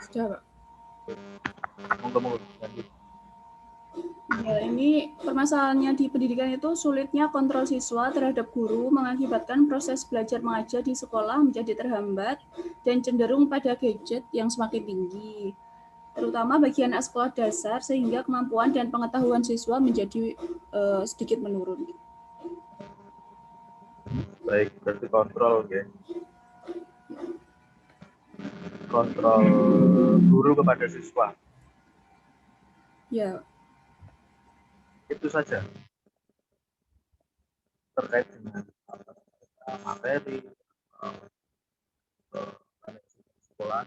Sudah, Pak. Monggo, lanjut. Ya, ini permasalahannya di pendidikan itu sulitnya kontrol siswa terhadap guru mengakibatkan proses belajar mengajar di sekolah menjadi terhambat dan cenderung pada gadget yang semakin tinggi, terutama bagi anak sekolah dasar sehingga kemampuan dan pengetahuan siswa menjadi sedikit menurun. Baik, berarti kontrol ya. Kontrol guru kepada siswa. Ya, Itu saja terkait dengan materi manajemen sekolah,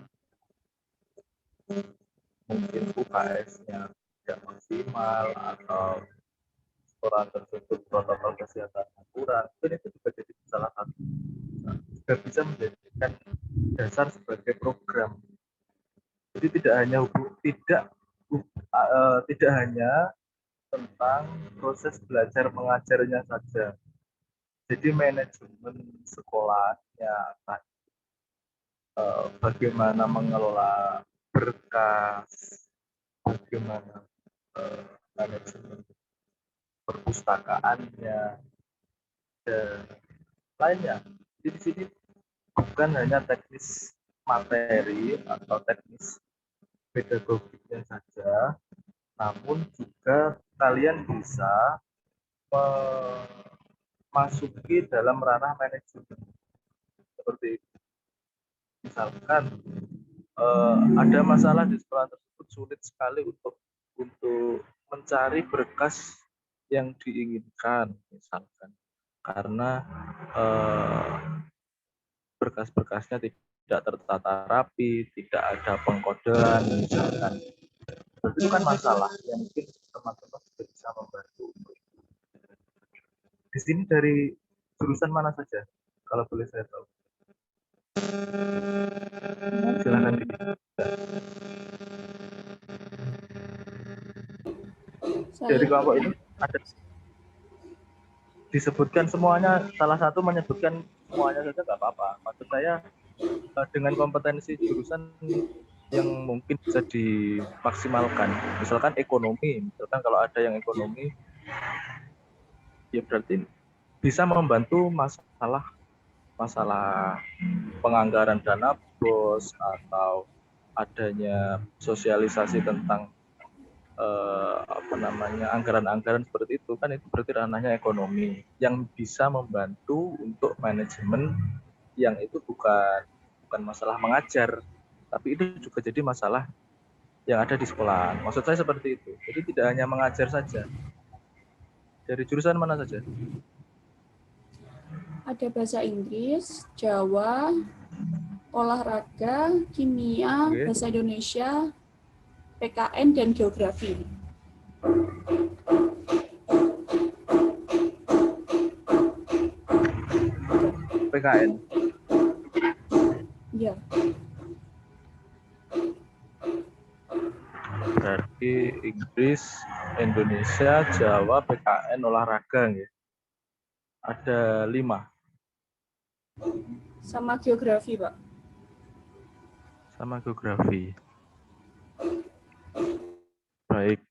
mungkin UKS-nya tidak maksimal atau sekolah tersebut protokol kesehatan kurang, itu juga jadi salah satu juga bisa menjadikan dasar sebagai program. Jadi tidak hanya tentang proses belajar mengajarnya saja. Jadi manajemen sekolahnya, bagaimana mengelola berkas, bagaimana manajemen perpustakaannya dan lainnya. Jadi di sini bukan hanya teknis materi atau teknis pedagogiknya saja, namun juga kalian bisa memasuki dalam ranah manajemen seperti itu. Misalkan ada masalah di sekolah tersebut, sulit sekali untuk mencari berkas yang diinginkan, misalkan karena berkas-berkasnya tidak tertata rapi, tidak ada pengkodean, misalkan. Berarti itu kan masalah yang mungkin teman-teman juga bisa membantu. Di sini dari jurusan mana saja, kalau boleh saya tahu? Silakan. Dari kelompok ini ada disebutkan semuanya, salah satu menyebutkan semuanya saja nggak apa-apa. Maksud saya dengan kompetensi jurusan yang mungkin bisa dimaksimalkan, misalkan ekonomi, misalkan kalau ada yang ekonomi, ya berarti bisa membantu masalah penganggaran dana BOS atau adanya sosialisasi tentang anggaran-anggaran seperti itu, kan itu berarti ranahnya ekonomi yang bisa membantu untuk manajemen, yang itu bukan masalah mengajar, tapi itu juga jadi masalah yang ada di sekolah. Maksud saya seperti itu. Jadi tidak hanya mengajar saja. Dari jurusan mana saja? ada bahasa Inggris, Jawa, olahraga, kimia, bahasa Indonesia, PKN, dan geografi. PKN? Ya. Berarti Inggris, Indonesia, Jawa, PKN, olahraga ya. Ada 5. Sama geografi, Pak. Sama geografi. Baik,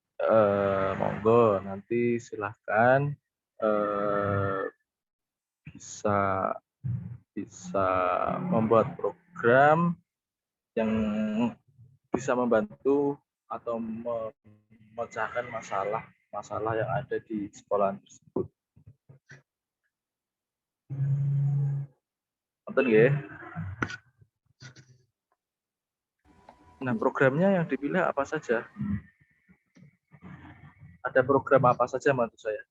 monggo nanti silahkan bisa membuat program yang bisa membantu atau memecahkan masalah yang ada di sekolah tersebut. Nonton ya. Nah, programnya yang dipilih apa saja? Ada program apa saja menurut saya?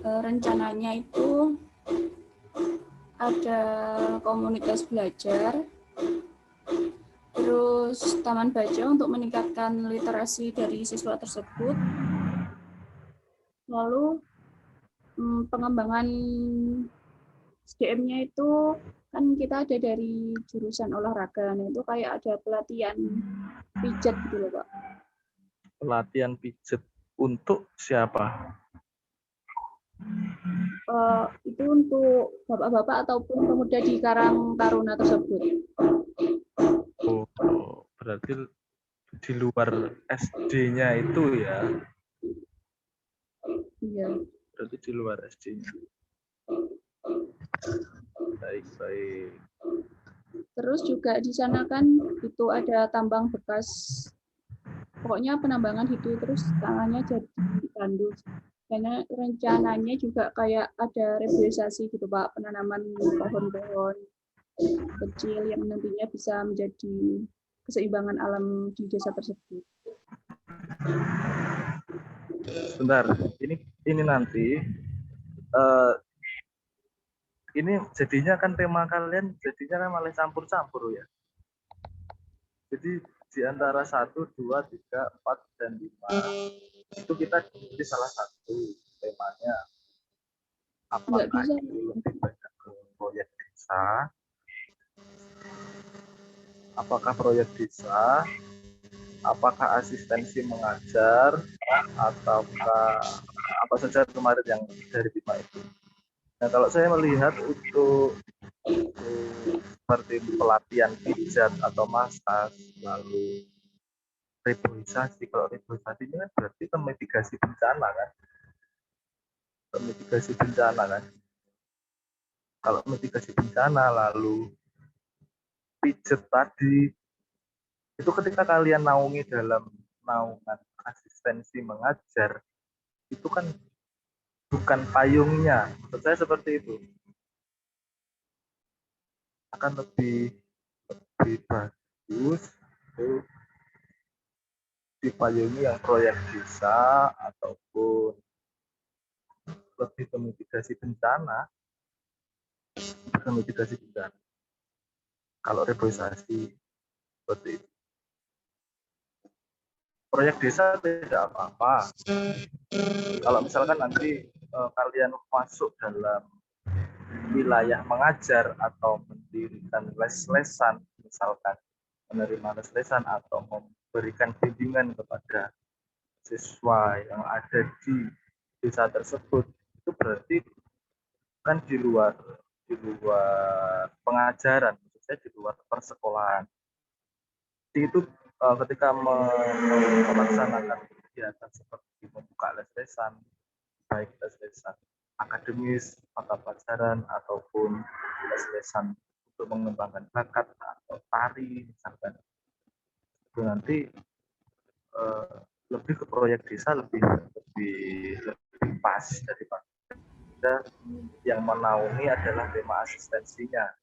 Rencananya itu ada komunitas belajar, terus taman baca untuk meningkatkan literasi dari siswa tersebut, lalu pengembangan SDM-nya itu kan kita ada dari jurusan olahraga, nah itu kayak ada pelatihan pijat gitu loh Pak. Pelatihan pijet untuk siapa? Itu untuk bapak-bapak ataupun pemuda di Karang Taruna tersebut. Oh, berarti di luar SD-nya itu ya? Iya. Berarti di luar SD-nya. Baik. Terus juga di sana kan itu ada tambang bekas, pokoknya penambangan itu, terus tanahnya jadi gandus. Karena rencananya juga kayak ada reboisasi gitu Pak, penanaman pohon-pohon kecil yang nantinya bisa menjadi keseimbangan alam di desa tersebut. Bentar, ini nanti ini jadinya kan tema kalian jadinya kan malah campur-campur ya. Jadi di antara 1, 2, 3, 4, dan 5 itu kita pilih salah satu temanya. Nggak Apakah bisa. itu lebih banyak ke proyek desa? Apakah proyek desa? Apakah asistensi mengajar? Ataukah apa saja kemarin yang dari 5 itu? Nah, kalau saya melihat untuk seperti pelatihan pijat atau massage, lalu reboisasi. Kalau reboisasi ini kan berarti mitigasi bencana kan? Mitigasi bencana kan? Kalau mitigasi bencana lalu pijat tadi, itu ketika kalian naungi dalam naungan asistensi mengajar, itu kan bukan payungnya. Menurut saya seperti itu. Akan lebih bagus itu dipayungi yang proyek desa ataupun lebih ke mitigasi bencana. Kalau reboisasi seperti itu. Proyek desa tidak apa-apa. Kalau misalkan nanti kalian masuk dalam wilayah mengajar atau mendirikan les-lesan, misalkan menerima les-lesan atau memberikan bimbingan kepada siswa yang ada di desa tersebut, itu berarti kan di luar pengajaran, maksud saya di luar persekolahan. Jadi itu ketika melaksanakan kegiatan seperti membuka les-lesan, baik les-lesan akademis, mata pelajaran, ataupun les-lesan untuk mengembangkan bakat atau tari, misalkan, itu nanti lebih ke proyek desa lebih pas daripada yang menaungi adalah tema asistensinya.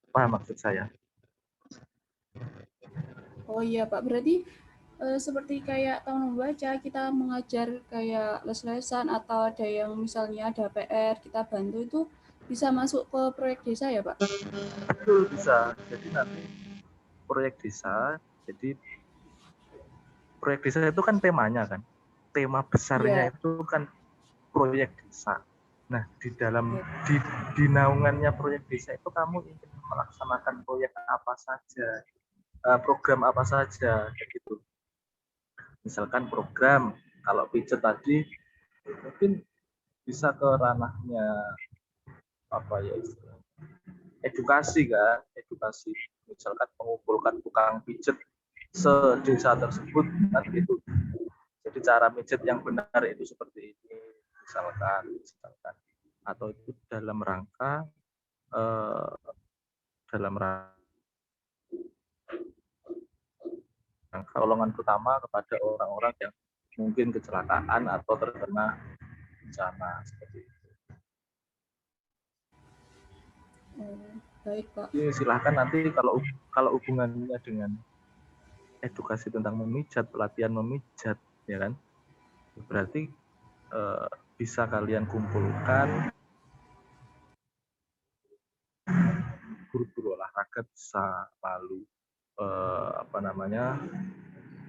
Paham maksud saya? Oh iya Pak, berarti seperti kayak tahun membaca, kita mengajar kayak les-lesan atau ada yang misalnya ada PR, kita bantu, itu bisa masuk ke proyek desa ya Pak? Betul, bisa. Jadi nanti proyek desa, jadi proyek desa itu kan temanya kan. Tema besarnya Iya. itu kan proyek desa. Nah, di dalam di naungannya proyek desa itu kamu ingin melaksanakan proyek apa saja, program apa saja, gitu. Misalkan program, kalau pijat tadi mungkin bisa ke ranahnya apa ya istilahnya, edukasi kan, edukasi. Misalkan mengumpulkan tukang pijat se-desa tersebut kan gitu. Jadi cara pijat yang benar itu seperti ini, misalkan atau itu dalam rangka pertolongan utama kepada orang-orang yang mungkin kecelakaan atau terkena bencana seperti itu. Baik Pak. Jadi silahkan nanti kalau hubungannya dengan edukasi tentang memijat, pelatihan memijat, ya kan, berarti bisa kalian kumpulkan guru-guru olahraga, bisa lalu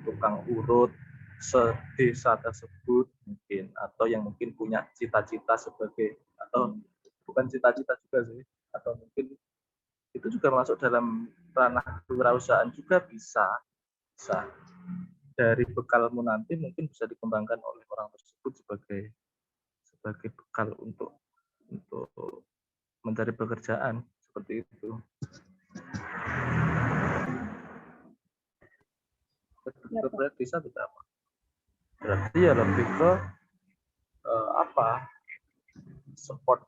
tukang urut sedesa tersebut mungkin, atau yang mungkin punya cita-cita sebagai, atau bukan cita-cita juga sih, atau mungkin itu juga masuk dalam ranah kewirausahaan juga bisa dari bekalmu nanti mungkin bisa dikembangkan oleh orang tersebut sebagai bekal untuk mencari pekerjaan seperti itu. Proyek desa tidak apa? Berarti ya lebih ke support,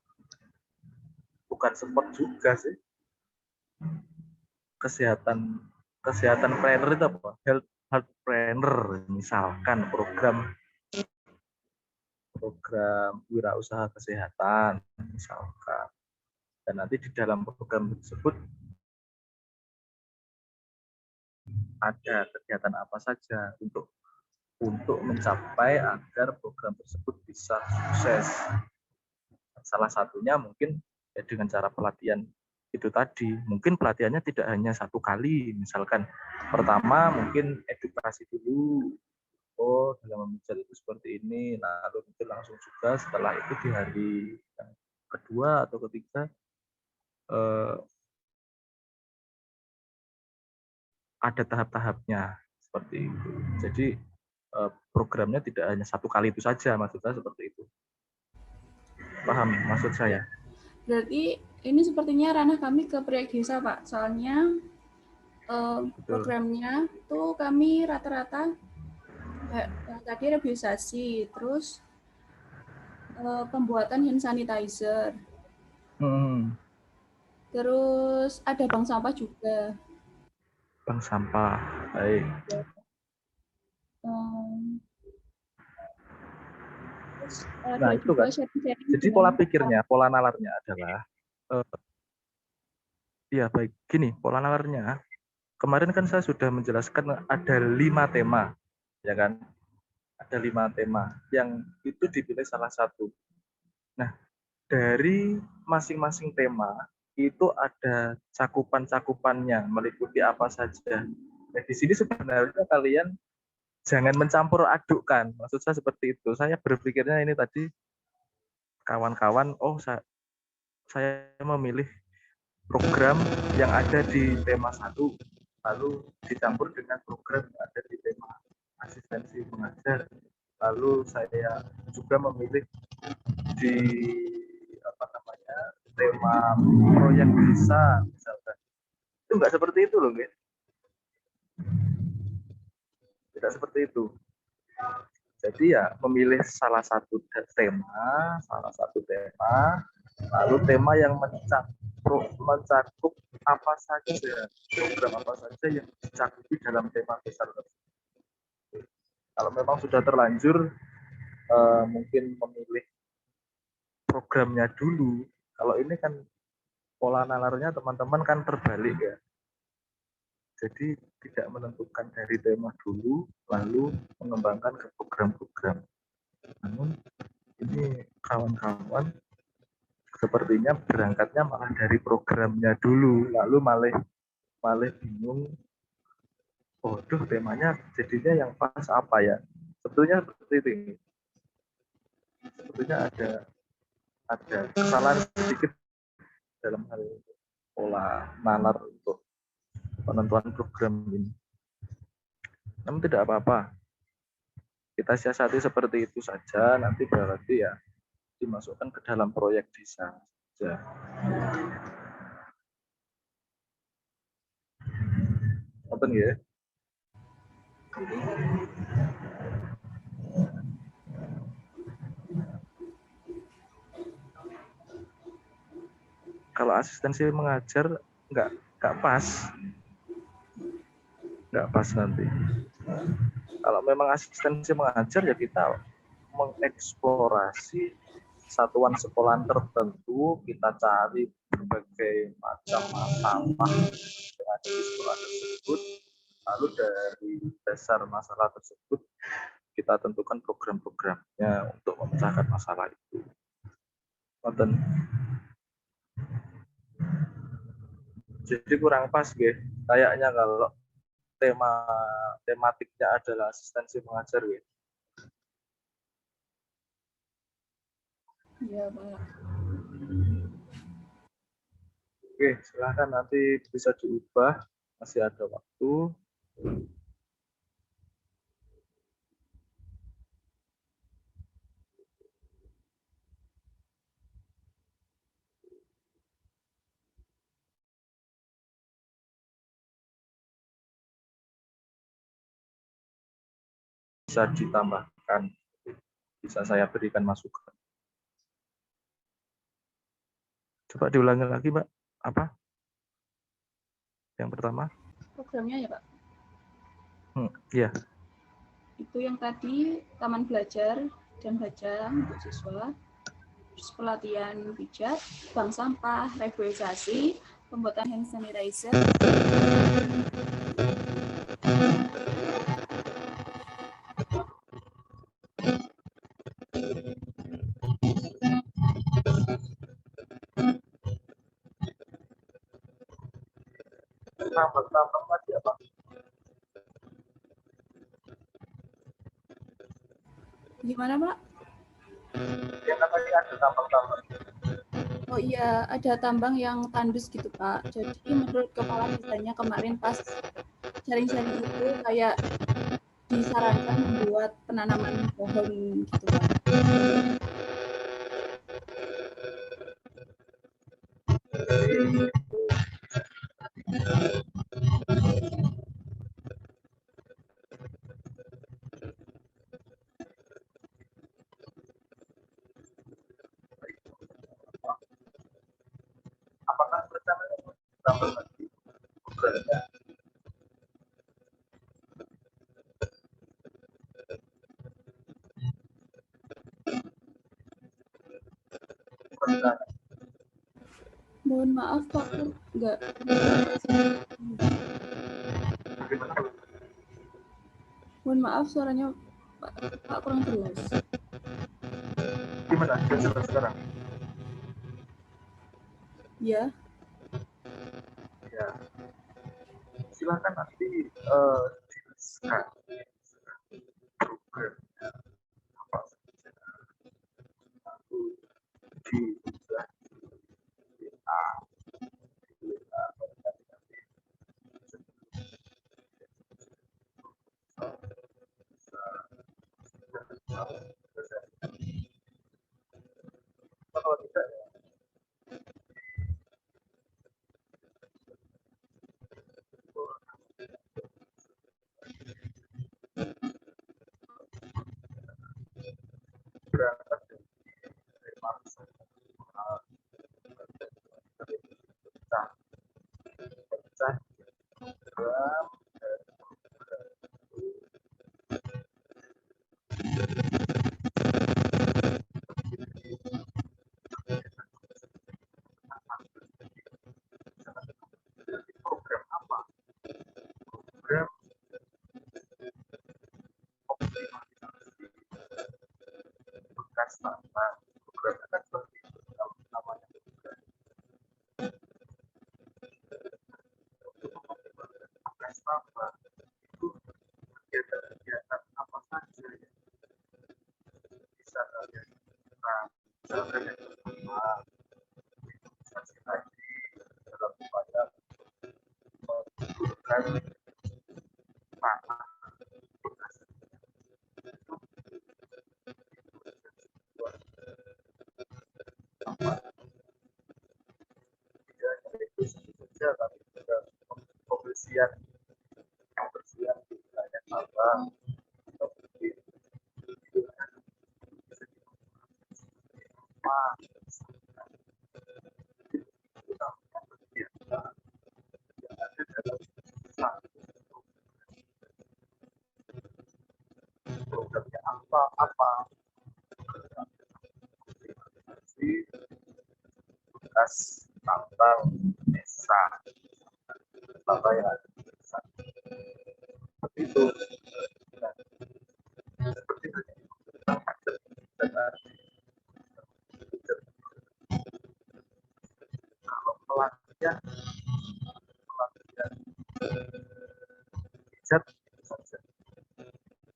bukan support juga sih, kesehatan planner itu apa? Health planner, misalkan program wirausaha kesehatan misalkan, dan nanti di dalam program tersebut ada kegiatan apa saja untuk mencapai agar program tersebut bisa sukses. Salah satunya mungkin ya dengan cara pelatihan itu tadi. Mungkin pelatihannya tidak hanya 1 kali, misalkan pertama mungkin edukasi dulu, oh dalam memijat itu seperti ini, lalu mungkin langsung juga setelah itu di hari yang kedua atau ketiga ada tahap-tahapnya seperti itu. Jadi programnya tidak hanya 1 kali itu saja, maksudnya seperti itu. Paham maksud saya? Berarti ini sepertinya ranah kami ke proyek desa, Pak. Soalnya programnya tuh kami rata-rata tadi rebiosasi, terus pembuatan hand sanitizer. Terus ada bank sampah juga. Bank sampah, baik. Nah itu kan, jadi pola pikirnya, pola nalarnya adalah, ya baik, gini, pola nalarnya, kemarin kan saya sudah menjelaskan ada 5 tema, ya kan? Ada 5 tema, yang itu dipilih salah satu. Nah, dari masing-masing tema, itu ada cakupan-cakupannya, meliputi apa saja. Nah, di sini sebenarnya kalian jangan mencampur adukkan, maksud saya seperti itu. Saya berpikirnya ini tadi, kawan-kawan, oh saya memilih program yang ada di tema 1, lalu dicampur dengan program yang ada di tema asistensi mengajar. Lalu saya juga memilih di tema proyek desa misalkan. Itu enggak seperti itu loh, guys. Tidak seperti itu. Jadi ya memilih salah satu tema, lalu tema yang mencakup apa saja, program apa saja yang dicakupi dalam tema besar tersebut. Kalau memang sudah terlanjur, mungkin memilih programnya dulu. Kalau ini kan pola nalarnya teman-teman kan terbalik ya. Jadi tidak menentukan dari tema dulu, lalu mengembangkan ke program-program. Namun ini kawan-kawan sepertinya berangkatnya malah dari programnya dulu, lalu malah bingung, waduh temanya jadinya yang pas apa ya? Sebetulnya seperti itu. Sebetulnya ada kesalahan sedikit dalam hal pola nalar untuk penentuan program ini. Namun tidak apa-apa. Kita siasati seperti itu saja, nanti berarti ya dimasukkan ke dalam proyek desa saja. Open ya? Kalau asistensi mengajar nggak pas nanti. Kalau memang asistensi mengajar ya kita mengeksplorasi satuan sekolah tertentu, kita cari berbagai macam masalah yang ada di sekolah tersebut, lalu dari dasar masalah tersebut kita tentukan program-programnya untuk memecahkan masalah itu. Jadi kurang pas gitu, kayaknya kalau tematiknya adalah asistensi mengajar gitu. Iya, Pak. Oke, silahkan nanti bisa diubah, masih ada waktu. Bisa ditambahkan, bisa saya berikan masukan. Coba diulangi lagi, Mbak. Apa? Yang pertama? Programnya ya, Pak. Iya. Itu yang tadi taman belajar dan baca untuk siswa, terus pelatihan pijat, bank sampah, reboisasi, pembuatan hand sanitizer. Tambah lagi apa? Gimana, Pak? Yang tadi ada tambang-tambang. Oh iya, ada tambang yang tandus gitu, Pak. Jadi menurut kepala desanya kemarin pas sharing-sharing itu kayak disarankan membuat penanaman pohon gitu, Pak. Apakah rencananya tambah lagi programnya? Mohon maaf, Pak, enggak. Mohon maaf, suaranya Pak kurang jelas. Gimana? Jelas sekarang? Ya. Ya. Silakan nanti dijelaskan programnya apa saja. Di kalau tidak ya berangkat dari Marsa pecah program program apa? Program optimalisasi bekas tanah. Programnya kan seperti itu kalau namanya program bekas tanah itu kegiatan-kegiatan apa saja yang bisa kalian lakukan. Misalkan yang pertama investasi lagi dalam upaya mengumpulkan tanah bekas itu tidak hanya itu saja tapi juga pembersihan di wilayah tambang atau mungkin itu apa namanya kegiatan yang ada dalam satu programnya apa optimalisasi bekas tambang desa tambang yang ada di desa seperti itu. Nah, seperti itu dan kalau pelatihan pijat saja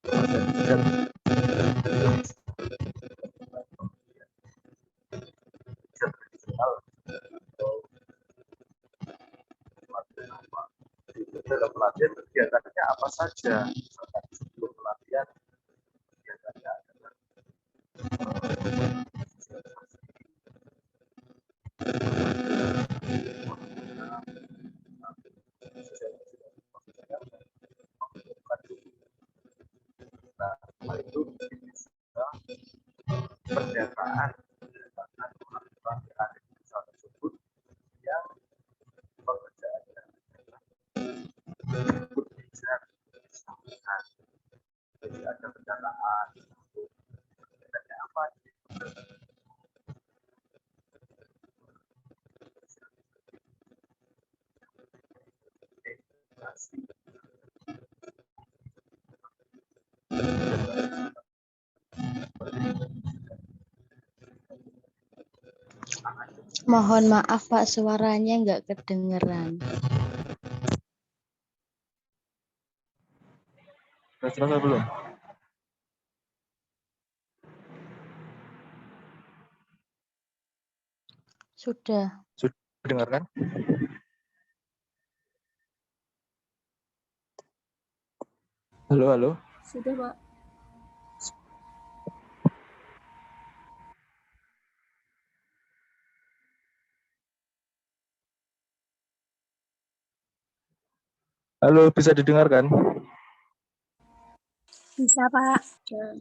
pijat tradisional atau dalam pelatihan kegiatannya apa saja. Misalkan sebelum pelatihan kegiatannya adalah nah, hal itu bisa pendataan orang-orang yang ada di desa tersebut yang pekerjaannya berbicara sampingan. Jadi ada pendataan kegiatannya apa edukasi. Mohon maaf Pak, suaranya nggak kedengeran. Sudah selesai belum? Sudah. Sudah dengarkan? Halo, halo. Sudah, Pak. Halo, bisa didengarkan? Bisa, Pak. Ya.